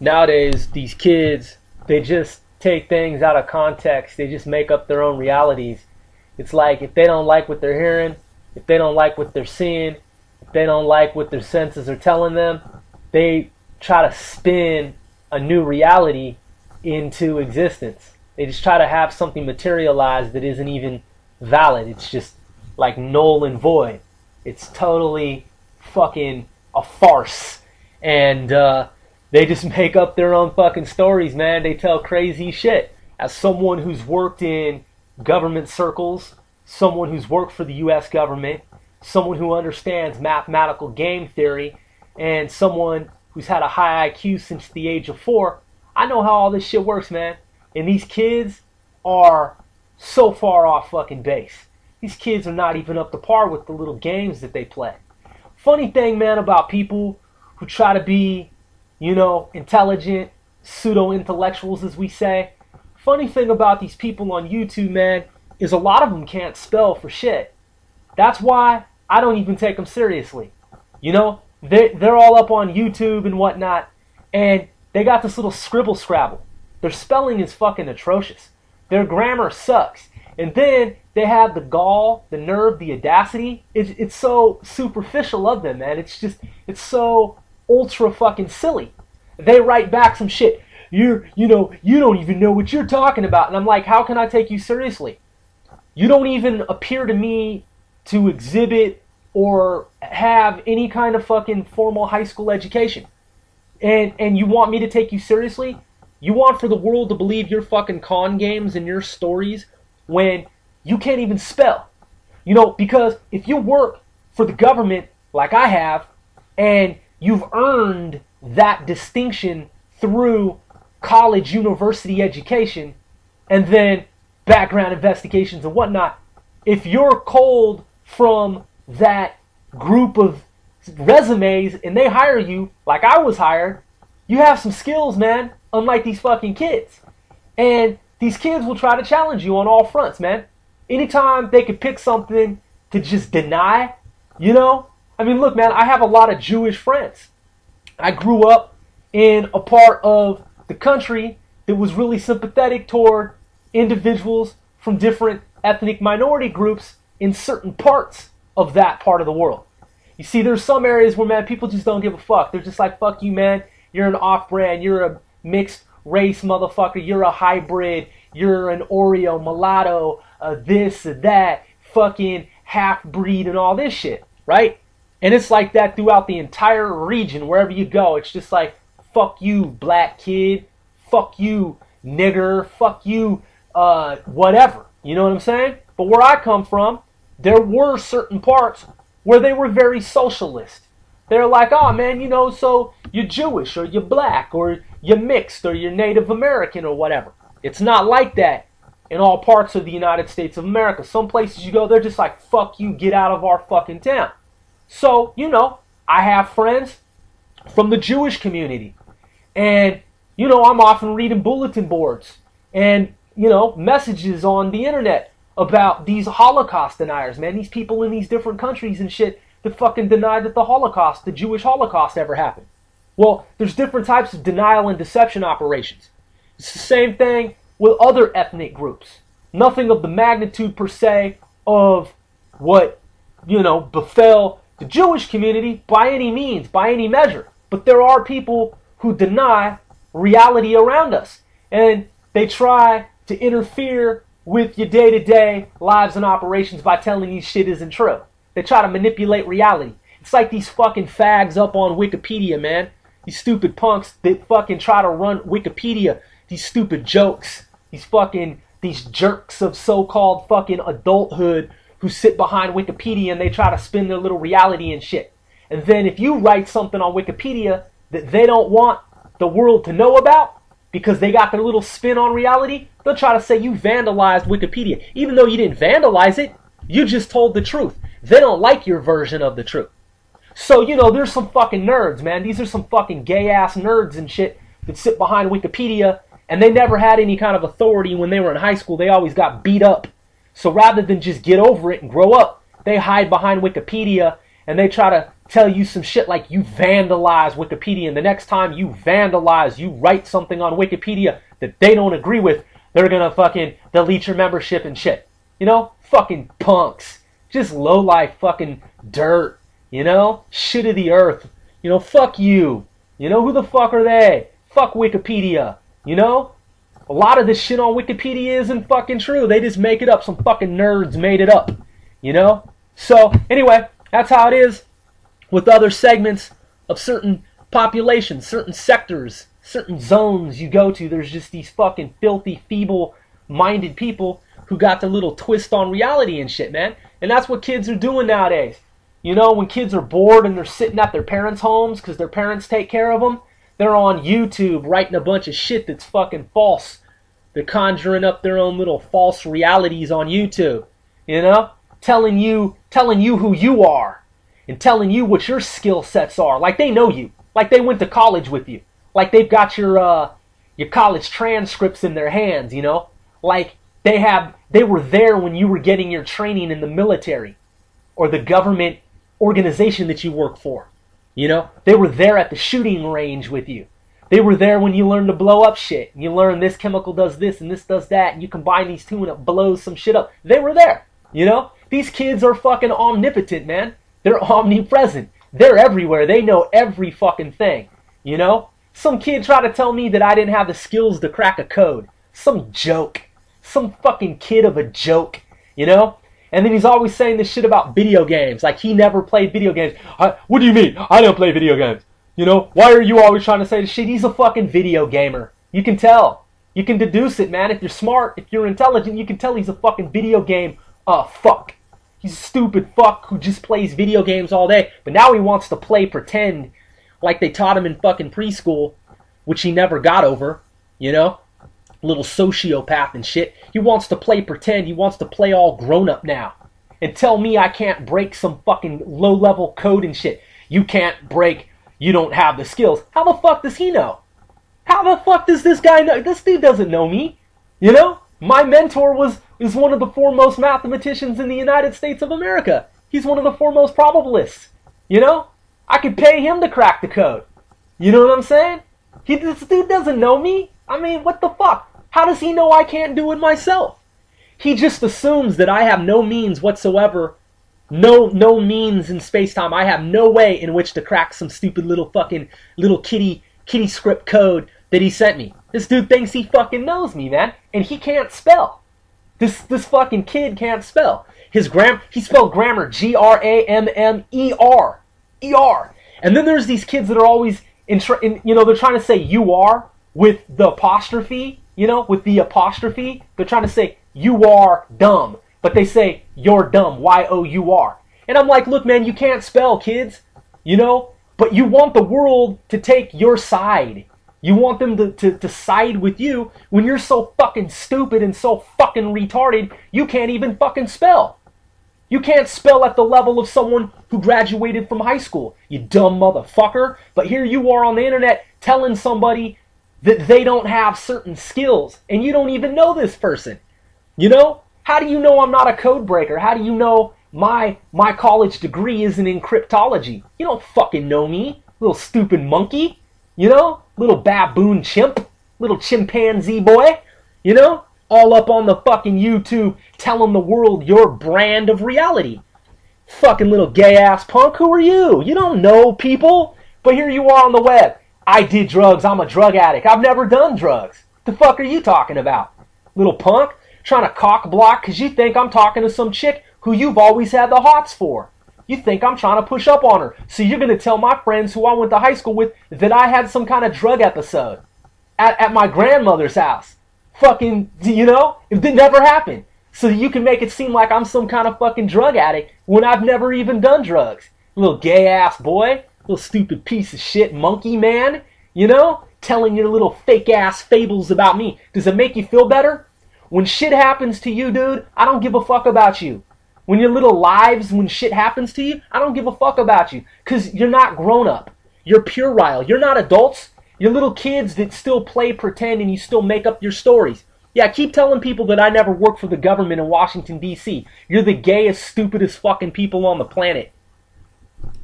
nowadays these kids, they just take things out of context. They just make up their own realities. It's like if they don't like what they're hearing, if they don't like what they're seeing, if they don't like what their senses are telling them, they try to spin a new reality into existence. They just try to have something materialize that isn't even valid. It's just like null and void. It's totally fucking a farce. And they just make up their own fucking stories, man. They tell crazy shit. As someone who's worked in government circles, someone who's worked for the US government, someone who understands mathematical game theory, and someone who's had a high IQ since the age of 4, I know how all this shit works, man. And these kids are so far off fucking base. These kids are not even up to par with the little games that they play. Funny thing, man, about people who try to be, intelligent, pseudo-intellectuals, as we say. Funny thing about these people on YouTube, man, is a lot of them can't spell for shit. That's why I don't even take them seriously. They're all up on YouTube and whatnot, and they got this little scribble scrabble. Their spelling is fucking atrocious. Their grammar sucks. And then they have the gall, the nerve, the audacity. It's so superficial of them, man. It's so ultra fucking silly. They write back some shit. You don't even know what you're talking about. And I'm like, how can I take you seriously? You don't even appear to me to exhibit or have any kind of fucking formal high school education. And you want me to take you seriously? You want for the world to believe your fucking con games and your stories when you can't even spell. Because if you work for the government like I have, and you've earned that distinction through college, university education, and then background investigations and whatnot, if you're cold from that group of resumes and they hire you like I was hired, you have some skills, man, unlike these fucking kids. And these kids will try to challenge you on all fronts, man. Anytime they could pick something to just deny, look, man, I have a lot of Jewish friends. I grew up in a part of the country that was really sympathetic toward individuals from different ethnic minority groups in certain parts of that part of the world. You see, there's some areas where, man, people just don't give a fuck. They're just like, fuck you, man. You're an off-brand. You're a mixed race motherfucker. You're a hybrid. You're an Oreo, mulatto, this, that, fucking half-breed and all this shit, right? And it's like that throughout the entire region, wherever you go. It's just like, fuck you, black kid. Fuck you, nigger. Fuck you, whatever. You know what I'm saying? But where I come from, there were certain parts where they were very socialist. They're like, oh man, so you're Jewish or you're black or you're mixed or you're Native American or whatever. It's not like that in all parts of the United States of America. Some places you go, they're just like, fuck you, get out of our fucking town. So, I have friends from the Jewish community. And, I'm often reading bulletin boards and, messages on the internet about these Holocaust deniers, man. These people in these different countries and shit that fucking deny that the Jewish Holocaust ever happened. Well, there's different types of denial and deception operations. It's the same thing with other ethnic groups. Nothing of the magnitude per se of what, befell the Jewish community by any means, by any measure. But there are people who deny reality around us. And they try to interfere with your day-to-day lives and operations by telling you shit isn't true. They try to manipulate reality. It's like these fucking fags up on Wikipedia, man. These stupid punks that fucking try to run Wikipedia. These stupid jokes. These jerks of so-called fucking adulthood who sit behind Wikipedia and they try to spin their little reality and shit. And then if you write something on Wikipedia that they don't want the world to know about, because they got their little spin on reality, they'll try to say you vandalized Wikipedia. Even though you didn't vandalize it, you just told the truth. They don't like your version of the truth. So, there's some fucking nerds, man. These are some fucking gay-ass nerds and shit that sit behind Wikipedia, and they never had any kind of authority when they were in high school. They always got beat up. So rather than just get over it and grow up, they hide behind Wikipedia, and they try to tell you some shit like you vandalize Wikipedia, and the next time you vandalize, you write something on Wikipedia that they don't agree with, they're gonna fucking delete your membership and shit. You know? Fucking punks. Just low-life fucking dirt. You know? Shit of the earth. You know, fuck you. You know, who the fuck are they? Fuck Wikipedia. You know? A lot of this shit on Wikipedia isn't fucking true. They just make it up. Some fucking nerds made it up. You know? So, anyway, that's how it is with other segments of certain populations, certain sectors, certain zones you go to. There's just these fucking filthy, feeble-minded people who got the little twist on reality and shit, man. And that's what kids are doing nowadays. You know, when kids are bored and they're sitting at their parents' homes because their parents take care of them, they're on YouTube writing a bunch of shit that's fucking false. They're conjuring up their own little false realities on YouTube. You know? Telling you who you are. And telling you what your skill sets are. Like they know you. Like they went to college with you. Like they've got your college transcripts in their hands, you know? Like they were there when you were getting your training in the military or the government organization that you work for. You know? They were there at the shooting range with you. They were there when you learned to blow up shit. And you learn this chemical does this and this does that. And you combine these two and it blows some shit up. They were there. You know? These kids are fucking omnipotent, man. They're omnipresent. They're everywhere. They know every fucking thing. You know? Some kid tried to tell me that I didn't have the skills to crack a code. Some joke. Some fucking kid of a joke. You know? And then he's always saying this shit about video games. Like he never played video games. What do you mean? I don't play video games. You know? Why are you always trying to say this shit? He's a fucking video gamer. You can tell. You can deduce it, man. If you're smart, if you're intelligent, you can tell he's a fucking video game fuck. He's a stupid fuck who just plays video games all day. But now he wants to play pretend like they taught him in fucking preschool, which he never got over, you know? Little sociopath and shit. He wants to play pretend. He wants to play all grown up now. And tell me I can't break some fucking low-level code and shit. You can't break. You don't have the skills. How the fuck does he know? How the fuck does this guy know? This dude doesn't know me. You know? My mentor is one of the foremost mathematicians in the United States of America. He's one of the foremost probabilists. You know? I could pay him to crack the code. You know what I'm saying? This dude doesn't know me. I mean, what the fuck? How does he know I can't do it myself? He just assumes that I have no means whatsoever. No means in space-time. I have no way in which to crack some stupid little fucking little kitty script code that he sent me. This dude thinks he fucking knows me, man. And he can't spell. This fucking kid can't spell. He spelled grammar Grammer. ER. And then there's these kids that are always, they're trying to say you are with the apostrophe, with the apostrophe. They're trying to say you are dumb. But they say you're dumb, Y-O-U-R. And I'm like, look, man, you can't spell, kids. But you want the world to take your side. You want them to side with you when you're so fucking stupid and so fucking retarded, you can't even fucking spell. You can't spell at the level of someone who graduated from high school, you dumb motherfucker. But here you are on the internet telling somebody that they don't have certain skills, and you don't even know this person. How do you know I'm not a code breaker? How do you know my college degree isn't in cryptology? You don't fucking know me, little stupid monkey. Little baboon chimp, little chimpanzee boy, all up on the fucking YouTube telling the world your brand of reality. Fucking little gay-ass punk, who are you? You don't know people, but here you are on the web. I did drugs, I'm a drug addict. I've never done drugs. The fuck are you talking about? Little punk, trying to cock block because you think I'm talking to some chick who you've always had the hots for. You think I'm trying to push up on her. So you're going to tell my friends who I went to high school with that I had some kind of drug episode at my grandmother's house. Fucking, it never happened. So you can make it seem like I'm some kind of fucking drug addict when I've never even done drugs. Little gay-ass boy. Little stupid piece of shit monkey man. Telling your little fake-ass fables about me. Does it make you feel better? When shit happens to you, dude, I don't give a fuck about you. When your little lives, when shit happens to you, I don't give a fuck about you. Because you're not grown up. You're puerile. You're not adults. You're little kids that still play pretend and you still make up your stories. Yeah, keep telling people that I never worked for the government in Washington, D.C. You're the gayest, stupidest fucking people on the planet.